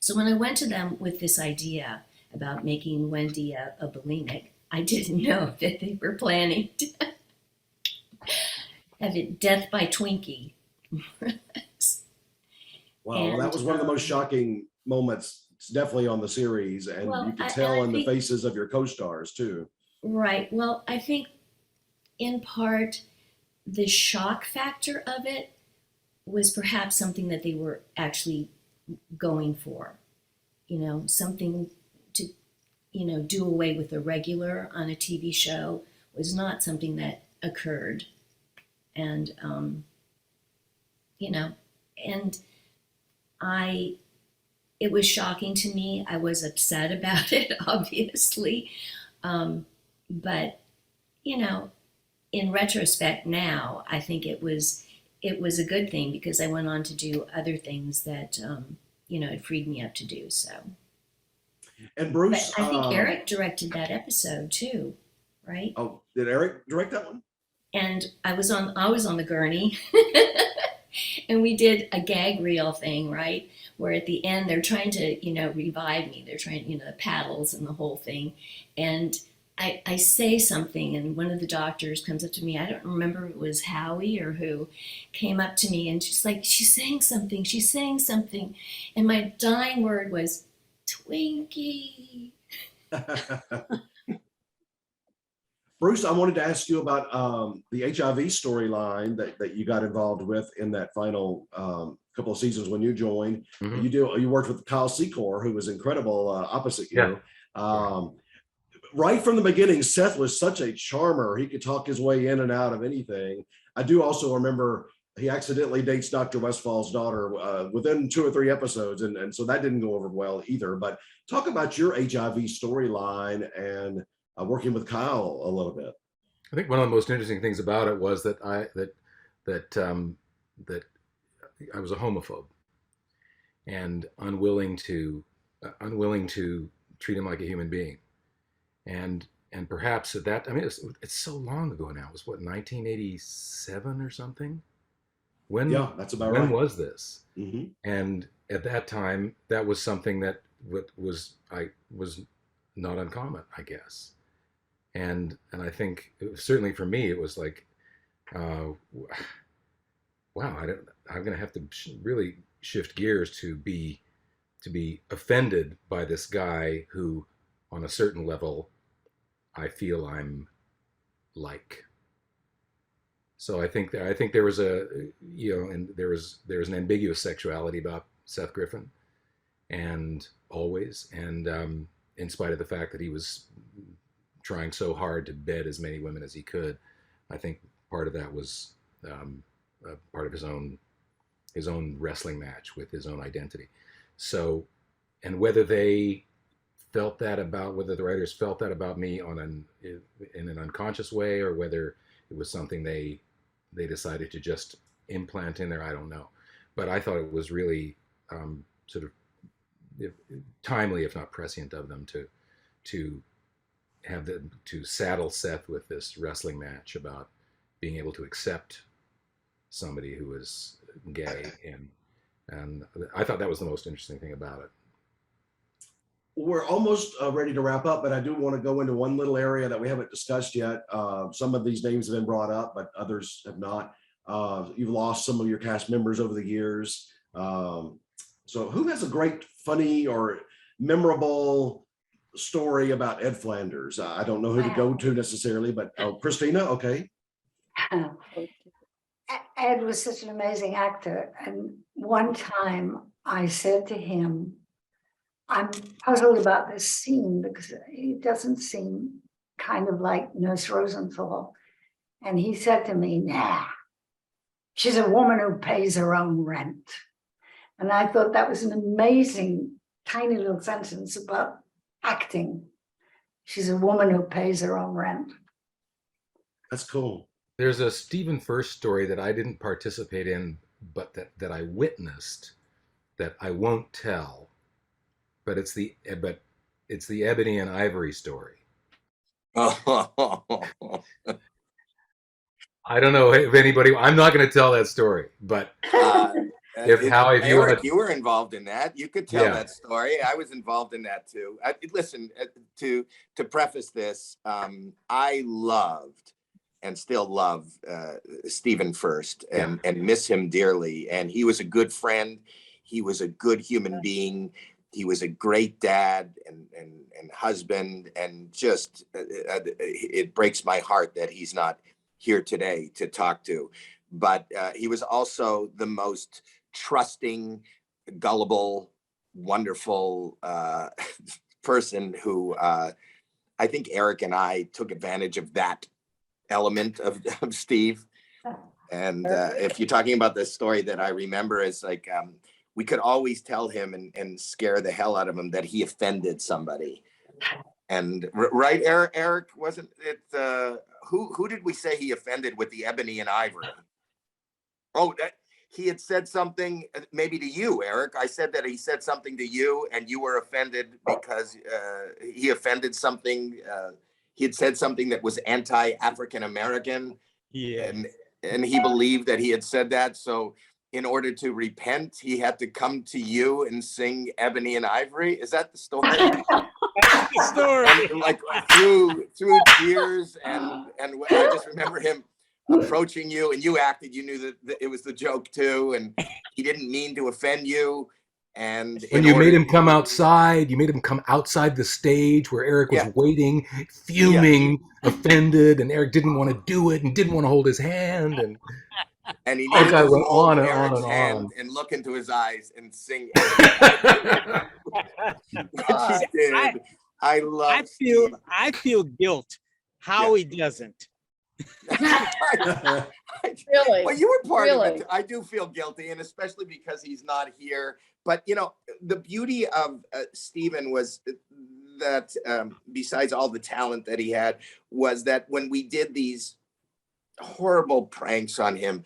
Speaker 8: So when I went to them with this idea about making Wendy a bulimic, I didn't know that they were planning to have it death by Twinkie.
Speaker 1: Wow, that was one of the most shocking moments it's definitely on the series, and
Speaker 8: Well,
Speaker 1: you can
Speaker 8: I
Speaker 1: tell in the
Speaker 8: think-
Speaker 1: faces of your co-stars too.
Speaker 8: Right. Well, I think in part the shock factor of it was perhaps something that they were actually going for. You know, something to, you know, do away with the regular on a TV show was not something that occurred. And, you know, and it was shocking to me. I was upset about it, obviously. But, you know, in retrospect now, I think it was a good thing because I went on to do other things that, you know, it freed me up to do. So,
Speaker 1: And
Speaker 8: but
Speaker 1: Bruce,
Speaker 8: I think Eric directed that episode too, right?
Speaker 1: oh, did Eric direct that one?
Speaker 8: And I was on the gurney and we did a gag reel thing, right? Where at the end they're trying to, you know, revive me. They're trying, you know, the paddles and the whole thing. And I say something and one of the doctors comes up to me. I don't remember if it was Howie or who came up to me and just like, she's saying something. And my dying word was Twinkie.
Speaker 1: Bruce, I wanted to ask you about the HIV storyline that you got involved with in that final couple of seasons when you joined.
Speaker 11: Mhm.
Speaker 1: You worked with Kyle Secor, who was incredible opposite you.
Speaker 11: Yeah.
Speaker 1: Right from the beginning, Seth was such a charmer. He could talk his way in and out of anything. I do also remember he accidentally dates Dr. Westfall's daughter within 2 or 3 episodes. And so that didn't go over well either. But talk about your HIV storyline and working with Kyle a little bit.
Speaker 11: I think one of the most interesting things about it was that I was a homophobe and unwilling to treat him like a human being. And perhaps at that, I mean, it's so long ago now. It was what, 1987 or something?
Speaker 1: Yeah, that's about
Speaker 11: when
Speaker 1: right.
Speaker 11: was this?
Speaker 1: Mm-hmm.
Speaker 11: And at that time, that was something that was not uncommon, I guess. And I think certainly for me, it was like, wow, I'm going to have to really shift gears to be offended by this guy who, on a certain level, I feel I'm like. So I think there was and there was an ambiguous sexuality about Seth Griffin, and always, and in spite of the fact that he was trying so hard to bed as many women as he could, I think part of that was part of his own wrestling match with his own identity. So, and whether the writers felt that about me in an unconscious way, or whether it was something they decided to just implant in there, I don't know. But I thought it was really sort of timely, if not prescient, of them to saddle Seth with this wrestling match about being able to accept somebody who was gay, and I thought that was the most interesting thing about it.
Speaker 1: We're almost ready to wrap up, but I do want to go into one little area that we haven't discussed yet. Some of these names have been brought up, but others have not. You've lost some of your cast members over the years. So who has a great, funny, or memorable story about Ed Flanders? I don't know who to go to necessarily, but Christina, okay.
Speaker 4: Ed was such an amazing actor. And one time I said to him, I'm puzzled about this scene because it doesn't seem kind of like Nurse Rosenthal. And he said to me, nah, she's a woman who pays her own rent. And I thought that was an amazing, tiny little sentence about acting. She's a woman who pays her own rent.
Speaker 1: That's cool.
Speaker 11: There's a Stephen First story that I didn't participate in, but that I witnessed, that I won't tell. But it's the Ebony and Ivory story. I don't know if anybody. I'm not going to tell that story, but if
Speaker 7: you were involved in that, you could tell that story. I was involved in that too. Listen, to preface this, I loved and still love Stephen First and miss him dearly. And he was a good friend. He was a good human being. he was a great dad and husband, and just it breaks my heart that he's not here today to talk to. But he was also the most trusting, gullible, wonderful person who I think Eric and I took advantage of that element of Steve. And if you're talking about the story that I remember, is like we could always tell him and scare the hell out of him that he offended somebody. And right, Eric, wasn't it? Who did we say he offended with the ebony and ivory? Oh, he had said something maybe to you, Eric. I said that he said something to you and you were offended because he offended something. He had said something that was anti-African American.
Speaker 5: Yeah.
Speaker 7: And he believed that he had said that. So in order to repent, he had to come to you and sing Ebony and Ivory. Is that the story?
Speaker 5: That's the story.
Speaker 7: And, like through tears. And I just remember him approaching you, and you acted, you knew that it was the joke too. And he didn't mean to offend you. And
Speaker 11: when you made him come outside, you made him come outside the stage where Eric was waiting, fuming, offended, and Eric didn't want to do it and didn't want to hold his hand.
Speaker 7: And he needed to
Speaker 11: went
Speaker 7: hold
Speaker 11: on and
Speaker 7: Eric's
Speaker 11: on and
Speaker 7: hand
Speaker 11: on.
Speaker 7: and look into his eyes and sing. Which he did.
Speaker 5: I feel guilt. Howie doesn't.
Speaker 9: Really?
Speaker 7: Well, you were part
Speaker 9: Really?
Speaker 7: of it. I do feel guilty, and especially because he's not here. But you know, the beauty of Stephen was that, besides all the talent that he had, was that when we did these horrible pranks on him,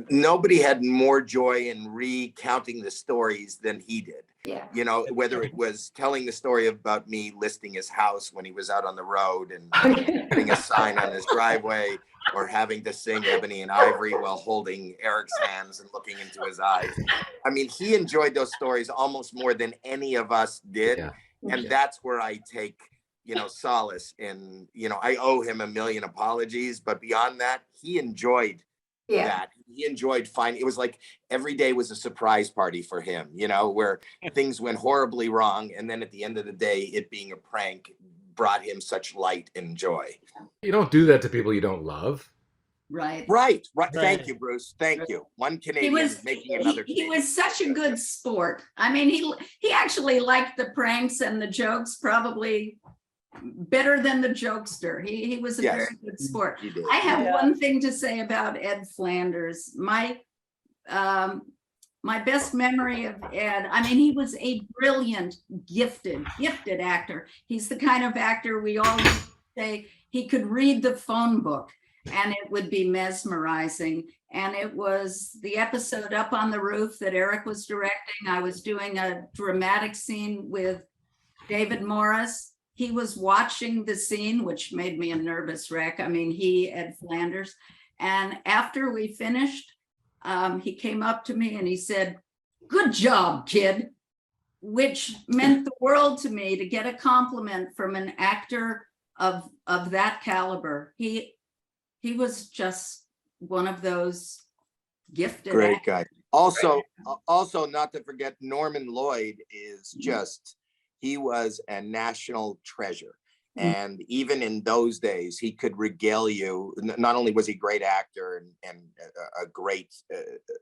Speaker 7: nobody had more joy in recounting the stories than he did.
Speaker 4: Yeah.
Speaker 7: You know, whether it was telling the story about me listing his house when he was out on the road and putting a sign on his driveway, or having to sing Ebony and Ivory while holding Eric's hands and looking into his eyes. I mean, he enjoyed those stories almost more than any of us did.
Speaker 11: Yeah.
Speaker 7: And that's where I take, you know, solace in, you know, I owe him a million apologies, but beyond that, he enjoyed that. He enjoyed finding, it was like every day was a surprise party for him, you know, where things went horribly wrong. And then at the end of the day, it being a prank brought him such light and joy.
Speaker 11: You don't do that to people you don't love.
Speaker 6: Right.
Speaker 7: Right. Thank you, Bruce. Thank you. One Canadian making another.
Speaker 6: He was such a good sport. I mean, he actually liked the pranks and the jokes probably better than the jokester. He was a very good sport. I have one thing to say about Ed Flanders. My best memory of Ed, I mean, he was a brilliant, gifted actor. He's the kind of actor we all used to say he could read the phone book and it would be mesmerizing. And it was the episode Up on the Roof that Eric was directing. I was doing a dramatic scene with David Morris. He was watching the scene, which made me a nervous wreck. I mean, Ed Flanders. And after we finished, he came up to me and he said, "Good job, kid," which meant the world to me to get a compliment from an actor of that caliber. He was just one of those gifted
Speaker 7: great
Speaker 6: actors.
Speaker 7: guy. Also, not to forget, Norman Lloyd is just, he was a national treasure. And even in those days, he could regale you. Not only was he a great actor and a great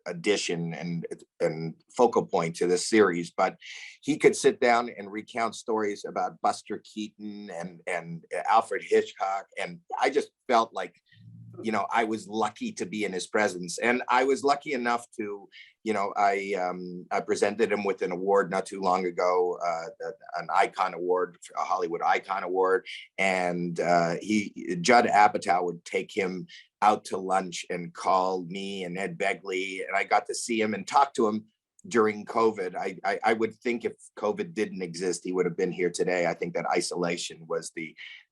Speaker 7: addition and focal point to this series, but he could sit down and recount stories about Buster Keaton and Alfred Hitchcock. And I just felt like, you know, I was lucky to be in his presence. And I was lucky enough to, you know, I presented him with an award not too long ago, an Icon Award, a Hollywood Icon Award. And Judd Apatow would take him out to lunch and call me and Ed Begley. And I got to see him and talk to him during COVID. I would think if COVID didn't exist, he would have been here today. I think that isolation was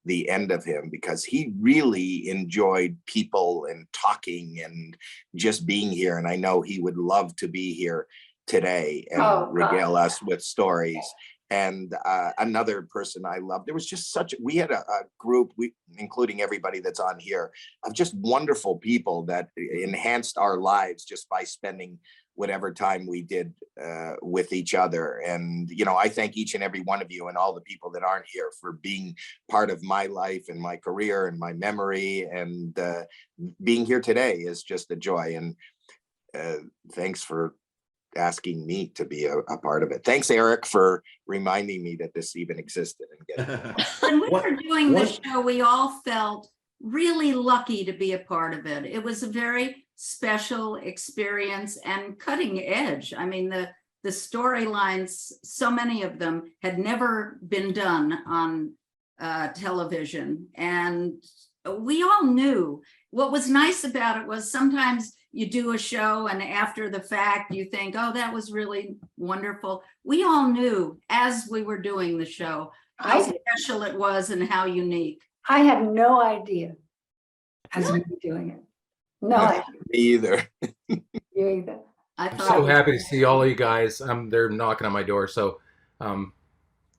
Speaker 7: the end of him, because he really enjoyed people and talking and just being here. And I know he would love to be here today and regale us with stories. And another person I loved, there was just we had a group, including everybody that's on here, of just wonderful people that enhanced our lives just by spending whatever time we did with each other. And, you know, I thank each and every one of you and all the people that aren't here for being part of my life and my career and my memory. And being here today is just a joy. And thanks for asking me to be a part of it. Thanks, Eric, for reminding me that this even existed. And
Speaker 6: When we
Speaker 1: What-
Speaker 6: were doing the
Speaker 1: what-
Speaker 6: show, we all felt really lucky to be a part of it. It was a very special experience and cutting edge. I mean, the storylines, so many of them had never been done on television. And we all knew. What was nice about it was sometimes you do a show and after the fact you think, oh, that was really wonderful. We all knew as we were doing the show how special it was and how unique.
Speaker 4: I had no idea as we were doing it. No idea.
Speaker 7: me either.
Speaker 4: You either.
Speaker 6: I
Speaker 11: I'm
Speaker 6: thought
Speaker 11: so happy to see all of you guys. They're knocking on my door. So
Speaker 1: Well,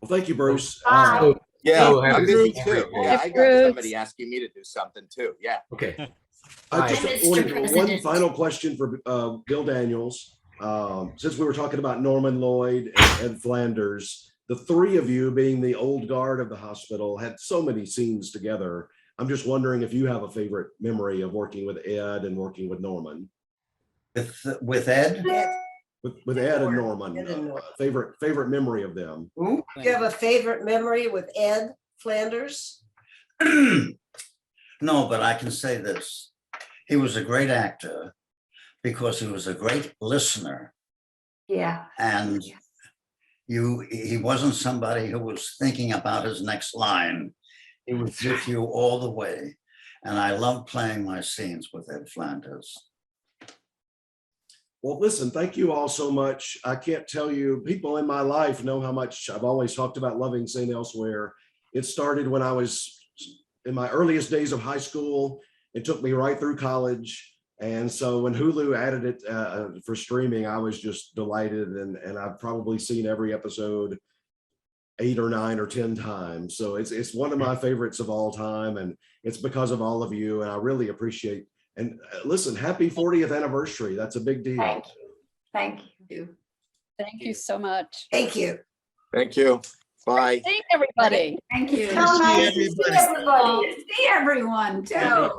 Speaker 1: thank you, Bruce.
Speaker 4: Bye.
Speaker 11: so-
Speaker 7: Yeah,
Speaker 11: So
Speaker 7: I'm
Speaker 11: happy to
Speaker 7: busy
Speaker 11: see
Speaker 7: too.
Speaker 11: you.
Speaker 7: Yeah, I got
Speaker 9: Bruce.
Speaker 7: somebody asking me to do something too. Yeah.
Speaker 11: okay.
Speaker 1: I just
Speaker 8: Hi, Mr.
Speaker 1: wanted one
Speaker 8: President.
Speaker 1: final question for Bill Daniels. Since we were talking about Norman Lloyd and Ed Flanders, the three of you being the old guard of the hospital had so many scenes together. I'm just wondering if you have a favorite memory of working with Ed and working with Norman.
Speaker 3: With Ed?
Speaker 1: With Ed and Norman,
Speaker 2: Ed and Norman.
Speaker 1: favorite memory of them.
Speaker 2: Do you have a favorite memory with Ed Flanders?
Speaker 3: No, but I can say this. He was a great actor because he was a great listener.
Speaker 4: Yeah.
Speaker 3: And he wasn't somebody who was thinking about his next line. He was with you all the way. And I love playing my scenes with Ed Flanders.
Speaker 1: Well, listen, thank you all so much. I can't tell you, people in my life know how much I've always talked about loving St. Elsewhere. It started when I was in my earliest days of high school. It took me right through college. And so when Hulu added it for streaming, I was just delighted. And I've probably seen every episode 8 or 9 or 10 times. So it's one of my favorites of all time. And it's because of all of you. And I really appreciate. And listen, happy 40th anniversary. That's a big deal.
Speaker 4: Thank you. Thank you.
Speaker 9: Thank you so much.
Speaker 2: Thank you.
Speaker 7: Thank you. Bye.
Speaker 9: Thank everybody.
Speaker 6: Thank you.
Speaker 4: So nice to see everybody.
Speaker 6: See everyone too.